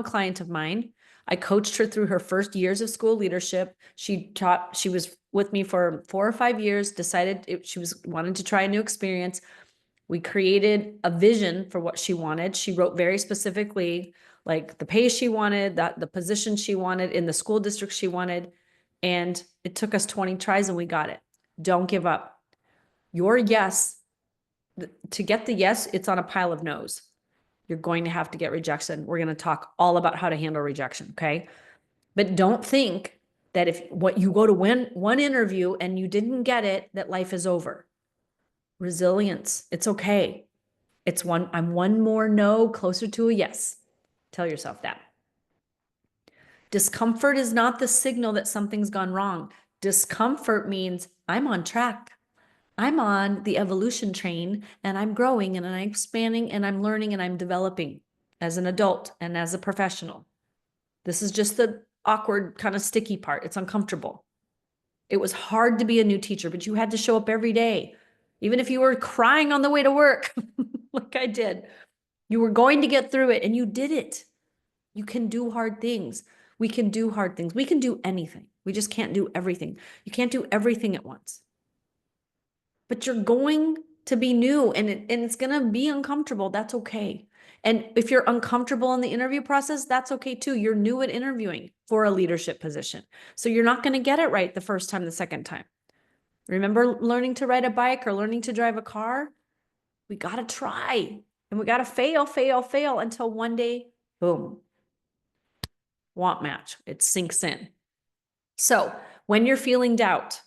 client of mine. I coached her through her first years of school leadership. She was with me for 4 or 5 years, decided she wanted to try a new experience. We created a vision for what she wanted. She wrote very specifically, like the pay she wanted, the position she wanted in the school district she wanted. And it took us 20 tries and we got it. Don't give up. Your yes, to get the yes, it's on a pile of no's. You're going to have to get rejection. We're going to talk all about how to handle rejection, okay? But don't think that if you go to one interview and you didn't get it, that life is over. Resilience, it's okay. I'm one more no closer to a yes. Tell yourself that. Discomfort is not the signal that something's gone wrong. Discomfort means I'm on track. I'm on the evolution train and I'm growing and I'm expanding and I'm learning and I'm developing as an adult and as a professional. This is just the awkward kind of sticky part. It's uncomfortable. It was hard to be a new teacher, but you had to show up every day. Even if you were crying on the way to work, like I did, you were going to get through it and you did it. You can do hard things. We can do hard things. We can do anything. We just can't do everything. You can't do everything at once. But you're going to be new and it's going to be uncomfortable. That's okay. And if you're uncomfortable in the interview process, that's okay too. You're new at interviewing for a leadership position. So you're not going to get it right the first time, the second time. Remember learning to ride a bike or learning to drive a car? We got to try and we got to fail until one day, boom, want match. It sinks in. So when you're feeling doubt,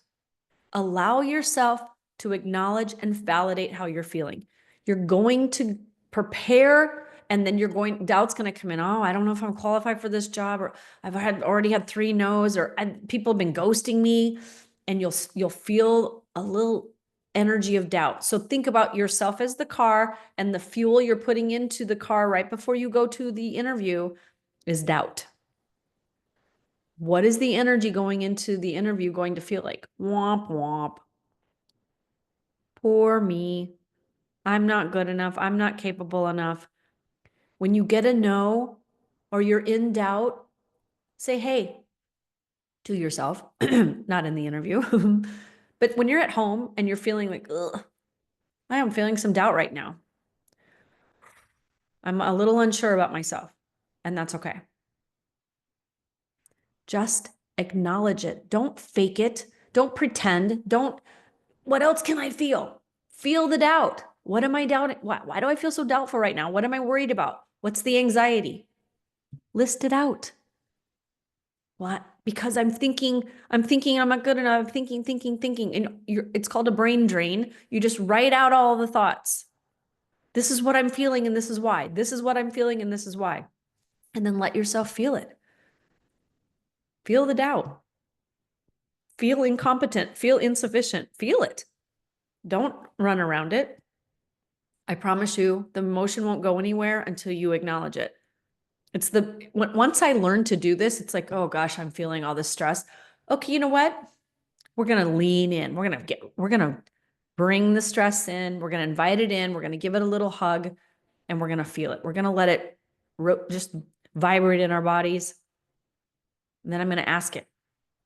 allow yourself to acknowledge and validate how you're feeling. You're going to prepare and then doubt's going to come in. Oh, I don't know if I'm qualified for this job, or I've already had 3 no's, or people have been ghosting me, and you'll feel a little energy of doubt. So think about yourself as the car, and the fuel you're putting into the car right before you go to the interview is doubt. What is the energy going into the interview going to feel like? Womp, womp. Poor me. I'm not good enough. I'm not capable enough. When you get a no or you're in doubt, say, hey, to yourself, not in the interview. But when you're at home and you're feeling like, ugh, I am feeling some doubt right now. I'm a little unsure about myself, and that's okay. Just acknowledge it. Don't fake it. Don't pretend. What else can I feel? Feel the doubt. What am I doubting? Why do I feel so doubtful right now? What am I worried about? What's the anxiety? List it out. What? Because I'm thinking I'm not good enough. I'm thinking. And it's called a brain drain. You just write out all the thoughts. This is what I'm feeling and this is why. This is what I'm feeling and this is why. And then let yourself feel it. Feel the doubt. Feel incompetent. Feel insufficient. Feel it. Don't run around it. I promise you, the emotion won't go anywhere until you acknowledge it. Once I learned to do this, it's like, oh gosh, I'm feeling all this stress. Okay, you know what? We're going to lean in. We're going to bring the stress in. We're going to invite it in. We're going to give it a little hug and we're going to feel it. We're going to let it just vibrate in our bodies. And then I'm going to ask it,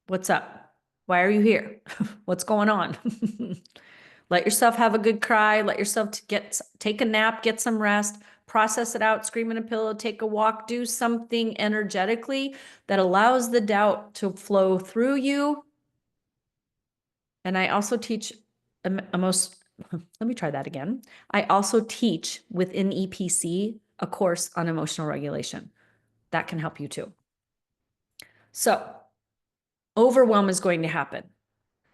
what's up? Why are you here? What's going on? Let yourself have a good cry. Let yourself take a nap, get some rest, process it out, scream in a pillow, take a walk, do something energetically that allows the doubt to flow through you. And I also teach let me try that again. I also teach within EPC a course on emotional regulation. That can help you too. So overwhelm is going to happen.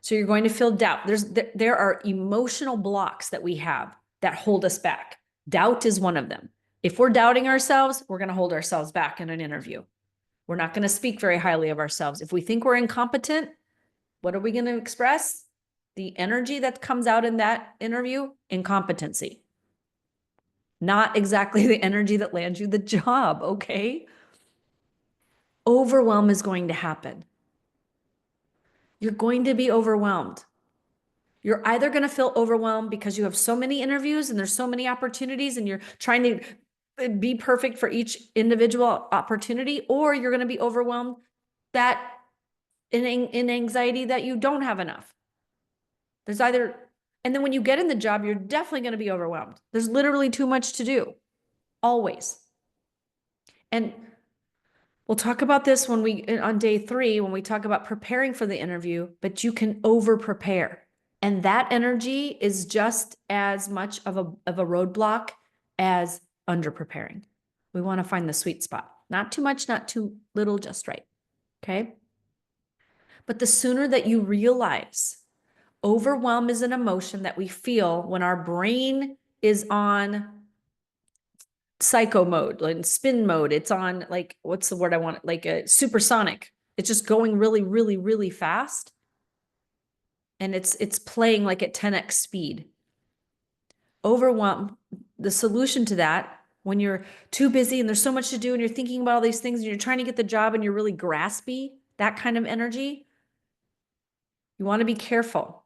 So you're going to feel doubt. There are emotional blocks that we have that hold us back. Doubt is one of them. If we're doubting ourselves, we're going to hold ourselves back in an interview. We're not going to speak very highly of ourselves. If we think we're incompetent, what are we going to express? The energy that comes out in that interview, incompetency. Not exactly the energy that lands you the job, okay? Overwhelm is going to happen. You're going to be overwhelmed. You're either going to feel overwhelmed because you have so many interviews and there's so many opportunities and you're trying to be perfect for each individual opportunity, or you're going to be overwhelmed that in anxiety that you don't have enough. And then when you get in the job, you're definitely going to be overwhelmed. There's literally too much to do, always. And we'll talk about this on day 3, when we talk about preparing for the interview, but you can over prepare. And that energy is just as much of a roadblock as under preparing. We want to find the sweet spot. Not too much, not too little, just right. Okay. But the sooner that you realize overwhelm is an emotion that we feel when our brain is on psycho mode, like spin mode. It's on, like, what's the word I want? Like a supersonic. It's just going really, really, really fast. And it's playing like at 10x speed. Overwhelm, the solution to that, when you're too busy and there's so much to do and you're thinking about all these things and you're trying to get the job and you're really graspy, that kind of energy, you want to be careful.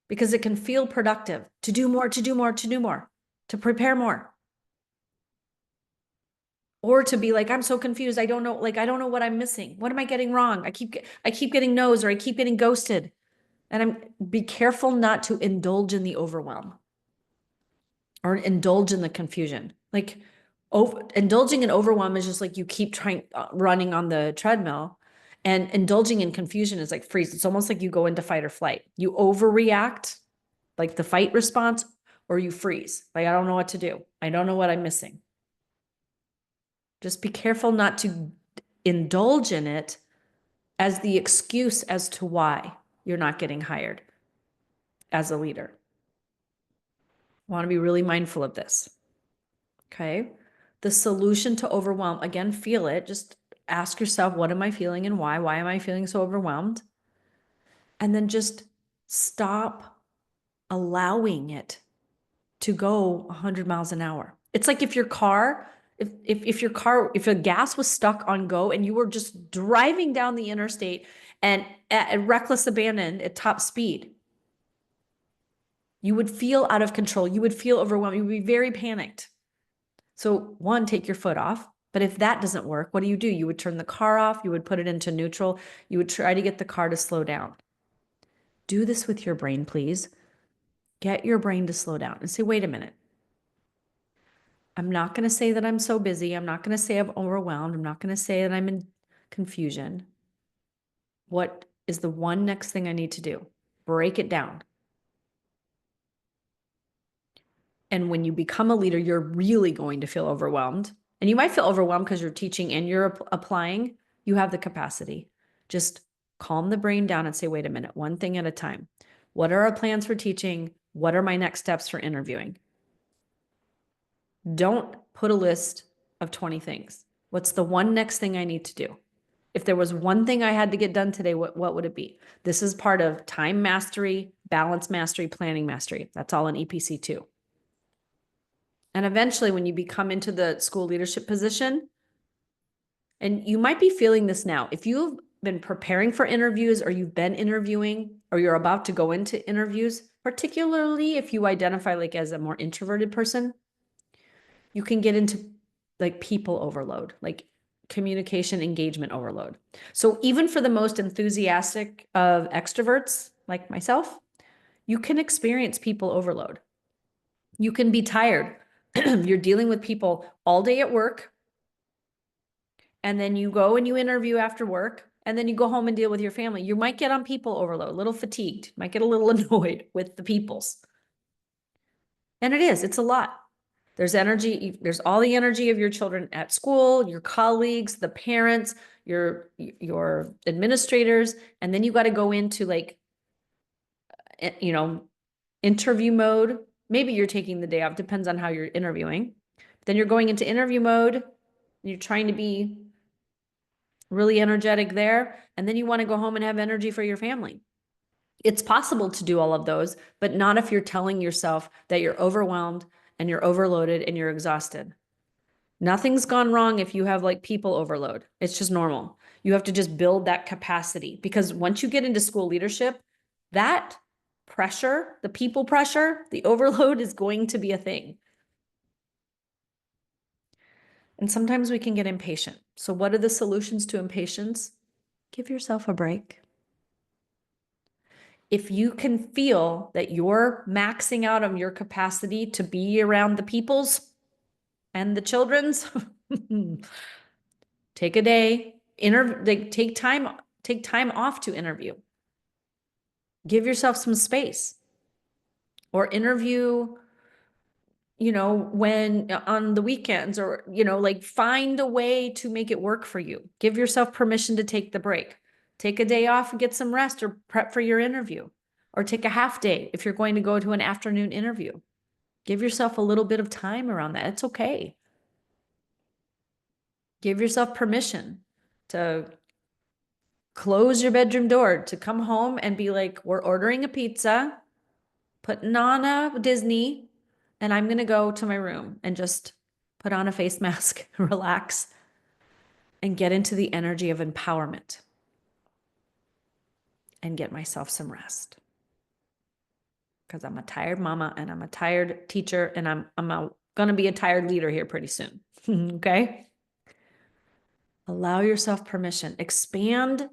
because it can feel productive to do more, to do more, to do more, to prepare more. Or to be like, I'm so confused. I don't know, like, I don't know what I'm missing. What am I getting wrong? I keep getting no's, or I keep getting ghosted. And be careful not to indulge in the overwhelm or indulge in the confusion. Like indulging in overwhelm is just like you keep running on the treadmill, and indulging in confusion is like freeze. It's almost like you go into fight or flight. You overreact, like the fight response, or you freeze. Like, I don't know what to do. I don't know what I'm missing. Just be careful not to indulge in it as the excuse as to why you're not getting hired as a leader. I want to be really mindful of this. Okay. The solution to overwhelm, again, feel it. Just ask yourself, what am I feeling and why? Why am I feeling so overwhelmed? And then just stop allowing it to go 100 miles an hour. It's like if your car, if a gas was stuck on go and you were just driving down the interstate and at reckless abandon at top speed, you would feel out of control. You would feel overwhelmed. You would be very panicked. So one, take your foot off. But if that doesn't work, what do? You would turn the car off. You would put it into neutral. You would try to get the car to slow down. Do this with your brain, please. Get your brain to slow down and say, wait a minute. I'm not going to say that I'm so busy. I'm not going to say I'm overwhelmed. I'm not going to say that I'm in confusion. What is the one next thing I need to do? Break it down. And when you become a leader, you're really going to feel overwhelmed. And you might feel overwhelmed because you're teaching and you're applying. You have the capacity. Just calm the brain down and say, wait a minute, one thing at a time. What are our plans for teaching? What are my next steps for interviewing? Don't put a list of 20 things. What's the one next thing I need to do? If there was one thing I had to get done today, what would it be? This is part of time mastery, balance mastery, planning mastery. That's all in EPC 2. And eventually, when you become into the school leadership position, and you might be feeling this now, if you've been preparing for interviews, or you've been interviewing, or you're about to go into interviews, particularly if you identify like as a more introverted person, you can get into like people overload, like communication engagement overload. So even for the most enthusiastic of extroverts like myself, you can experience people overload. You can be tired. You're dealing with people all day at work, and then you go and you interview after work, and then you go home and deal with your family. You might get on people overload, a little fatigued, might get a little annoyed with the peoples. And it's a lot. There's energy, there's all the energy of your children at school, your colleagues, the parents, your administrators, and then you got to go into like, interview mode. Maybe you're taking the day off, depends on how you're interviewing. Then you're going into interview mode, and you're trying to be really energetic there, and then you want to go home and have energy for your family. It's possible to do all of those, but not if you're telling yourself that you're overwhelmed and you're overloaded and you're exhausted. Nothing's gone wrong if you have like people overload. It's just normal. You have to just build that capacity, because once you get into school leadership, that pressure, the people pressure, the overload is going to be a thing. And sometimes we can get impatient. So what are the solutions to impatience? Give yourself a break. If you can feel that you're maxing out on your capacity to be around the people's and the children's, take a day, take time off to interview. Give yourself some space, or interview, when on the weekends, or, like find a way to make it work for you. Give yourself permission to take the break. Take a day off and get some rest, or prep for your interview, or take a half day if you're going to go to an afternoon interview. Give yourself a little bit of time around that. It's okay. Give yourself permission to close your bedroom door, to come home and be like, we're ordering a pizza, putting on a Disney, and I'm going to go to my room and just put on a face mask, relax, and get into the energy of empowerment and get myself some rest. because I'm a tired mama and I'm a tired teacher and I'm going to be a tired leader here pretty soon. Okay? Allow yourself permission. Expand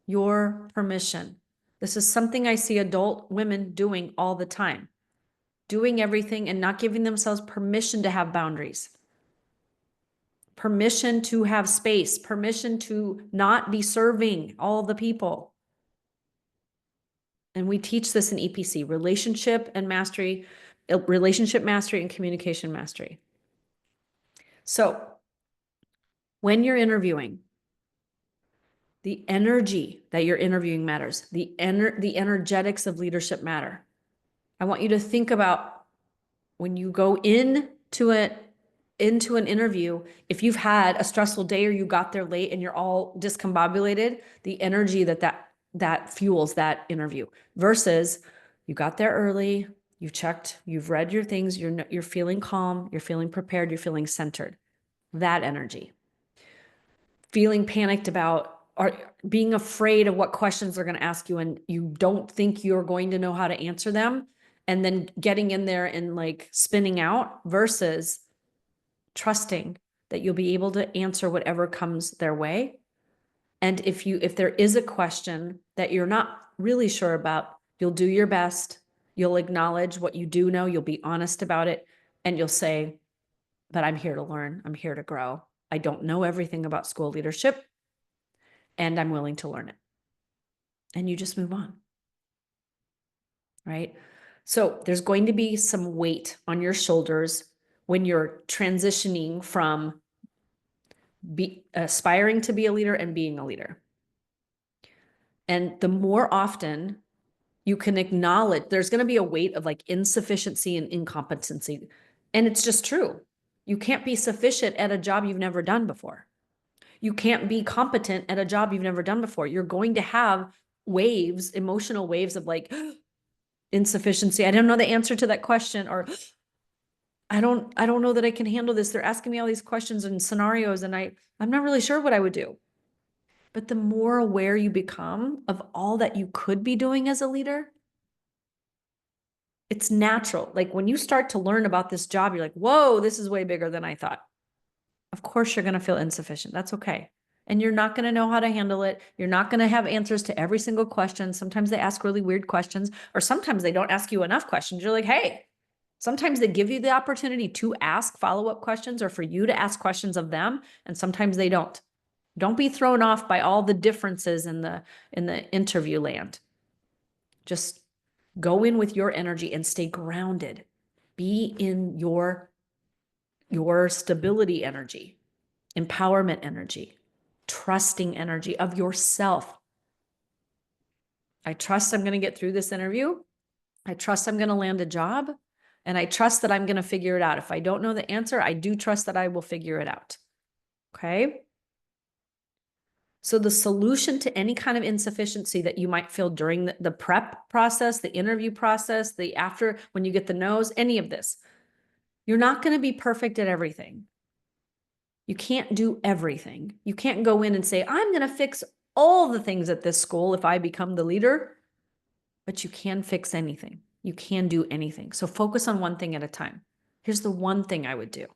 your permission. This is something I see adult women doing all the time. Doing everything and not giving themselves permission to have boundaries. Permission to have space. Permission to not be serving all the people. And we teach this in EPC, relationship mastery and communication mastery. So when you're interviewing, the energy that you're interviewing matters. The energetics of leadership matter. I want you to think about when you go into an interview, if you've had a stressful day or you got there late and you're all discombobulated, the energy that fuels that interview versus you got there early, you've checked, you've read your things, you're feeling calm, you're feeling prepared, you're feeling centered. That energy. Feeling panicked about or being afraid of what questions they're going to ask you and you don't think you're going to know how to answer them, and then getting in there and like spinning out versus trusting that you'll be able to answer whatever comes their way. And if there is a question that you're not really sure about, you'll do your best. You'll acknowledge what you do know. You'll be honest about it. And you'll say, but I'm here to learn. I'm here to grow. I don't know everything about school leadership, and I'm willing to learn it. And you just move on. Right? So there's going to be some weight on your shoulders when you're transitioning from aspiring to be a leader and being a leader. And the more often you can acknowledge, there's going to be a weight of like insufficiency and incompetency. And it's just true. You can't be sufficient at a job you've never done before. You can't be competent at a job you've never done before. You're going to have waves, emotional waves of like insufficiency. I don't know the answer to that question, or I don't know that I can handle this. They're asking me all these questions and scenarios and I'm not really sure what I would do. But the more aware you become of all that you could be doing as a leader, it's natural. Like when you start to learn about this job, you're like, whoa, this is way bigger than I thought. Of course, you're going to feel insufficient. That's okay. And you're not going to know how to handle it. You're not going to have answers to every single question. Sometimes they ask really weird questions, or sometimes they don't ask you enough questions. You're like, hey, sometimes they give you the opportunity to ask follow-up questions or for you to ask questions of them. And sometimes they don't. Don't be thrown off by all the differences in the interview land. Just go in with your energy and stay grounded. Be in your stability energy, empowerment energy, trusting energy of yourself. I trust I'm going to get through this interview. I trust I'm going to land a job. And I trust that I'm going to figure it out. If I don't know the answer, I do trust that I will figure it out. Okay? So the solution to any kind of insufficiency that you might feel during the prep process, the interview process, when you get the no's, any of this, you're not going to be perfect at everything. You can't do everything. You can't go in and say, I'm going to fix all the things at this school if I become the leader, but you can fix anything. You can do anything. So focus on one thing at a time. Here's the one thing I would do.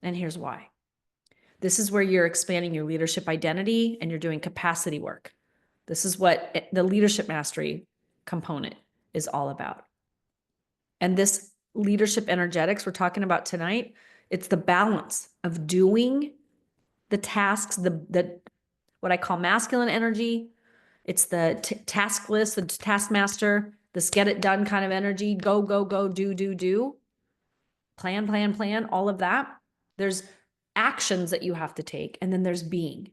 And here's why. This is where you're expanding your leadership identity and you're doing capacity work. This is what the leadership mastery component is all about. And this leadership energetics we're talking about tonight, it's the balance of doing the tasks, what I call masculine energy. It's the task list, the taskmaster, this get it done kind of energy, go, go, go, do, plan, plan, plan, all of that. There's actions that you have to take, and then there's being.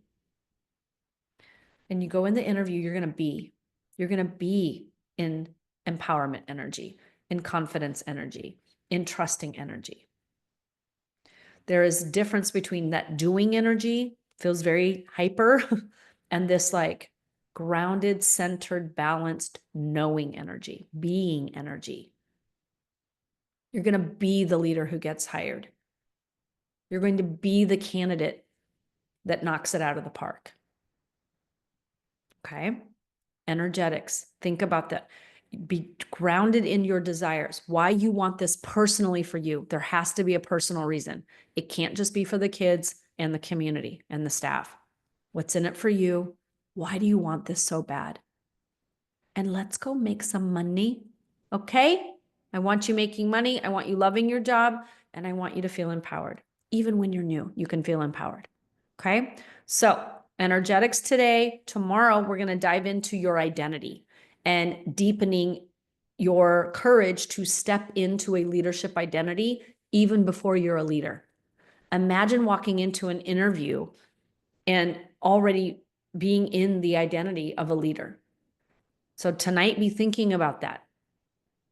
And you go in the interview, you're going to be in empowerment energy, in confidence energy, in trusting energy. There is a difference between that doing energy, feels very hyper, and this like grounded, centered, balanced, knowing energy, being energy. You're going to be the leader who gets hired. You're going to be the candidate that knocks it out of the park. Okay? Energetics. Think about that. Be grounded in your desires, why you want this personally for you. There has to be a personal reason. It can't just be for the kids and the community and the staff. What's in it for you? Why do you want this so bad? And let's go make some money. Okay? I want you making money. I want you loving your job. And I want you to feel empowered. Even when you're new, you can feel empowered. Okay? So, energetics today. Tomorrow, we're going to dive into your identity and deepening your courage to step into a leadership identity even before you're a leader. Imagine walking into an interview and already being in the identity of a leader. So tonight, be thinking about that.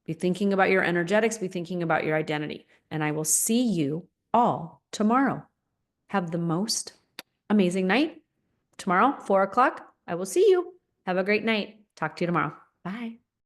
Be thinking about your energetics, be thinking about your identity. And I will see you all tomorrow. Have the most amazing night. Tomorrow, 4 o'clock, I will see you. Have a great night. Talk to you tomorrow. Bye.